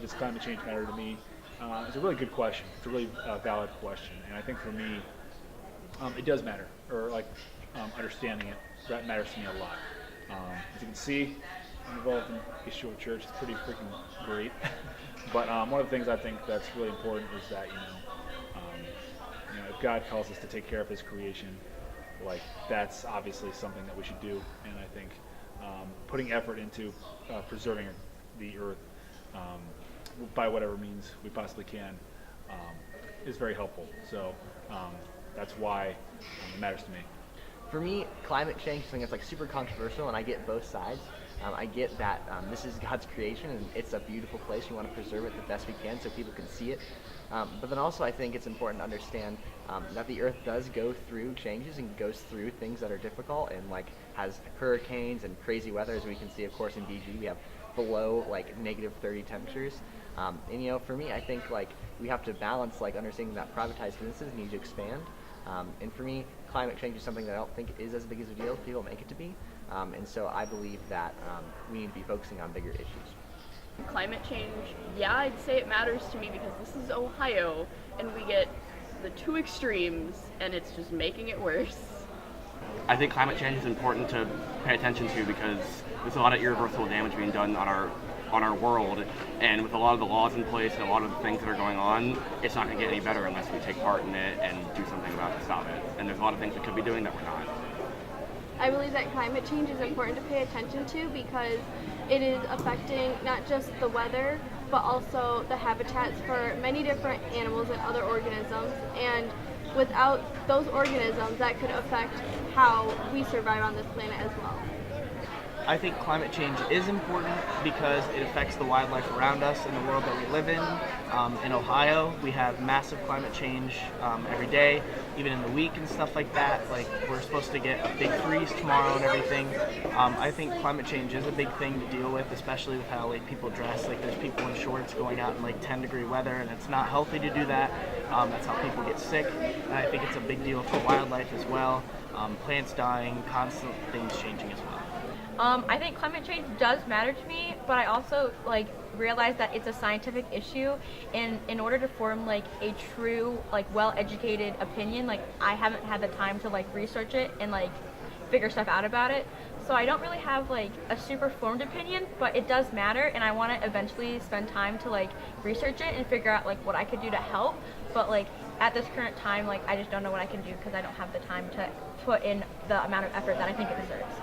does climate change matter to me? It's a really good question. It's a really valid question, and I think for me, it does matter, or like understanding it that matters to me a lot. As you can see, I'm involved in the issue of church. It's pretty freaking great. But one of the things I think that's really important is that if God calls us to take care of His creation, like that's obviously something that we should do. And I think putting effort into preserving the earth by whatever means we possibly can is very helpful. So that's why it matters to me. For me, climate change is something that's like super controversial, and I get both sides. I get that this is God's creation, and it's a beautiful place. We want to preserve it the best we can so people can see it. But then also I think it's important to understand that the earth does go through changes and goes through things that are difficult, and like has hurricanes and crazy weather, as we can see, of course, in BG. We have below like -30 temperatures. And for me, I think like we have to balance like understanding that privatized businesses need to expand. And for me, climate change is something that I don't think is as big as a deal as people make it to be. And so I believe that we need to be focusing on bigger issues. Climate change, yeah, I'd say it matters to me because this is Ohio and we get the two extremes and it's just making it worse. I think climate change is important to pay attention to because there's a lot of irreversible damage being done on our world, and with a lot of the laws in place and a lot of the things that are going on, it's not going to get any better unless we take part in it and do something about it to stop it. And there's a lot of things we could be doing that we're not. I believe that climate change is important to pay attention to because it is affecting not just the weather, but also the habitats for many different animals and other organisms. And without those organisms, that could affect how we survive on this planet as well. I think climate change is important because it affects the wildlife around us in the world that we live in. In Ohio, we have massive climate change every day, even in the week and stuff like that. Like, we're supposed to get a big freeze tomorrow and everything. I think climate change is a big thing to deal with, especially with how like people dress. Like, there's people in shorts going out in like 10-degree weather, and it's not healthy to do that. That's how people get sick. And I think it's a big deal for wildlife as well. Plants dying, constant things changing as well. I think climate change does matter to me, but I also realize that it's a scientific issue, and in order to form like a true well-educated opinion, I haven't had the time to research it and figure stuff out about it. So I don't really have a super formed opinion, but it does matter, and I want to eventually spend time to research it and figure out what I could do to help. But at this current time, I just don't know what I can do because I don't have the time to put in the amount of effort that I think it deserves.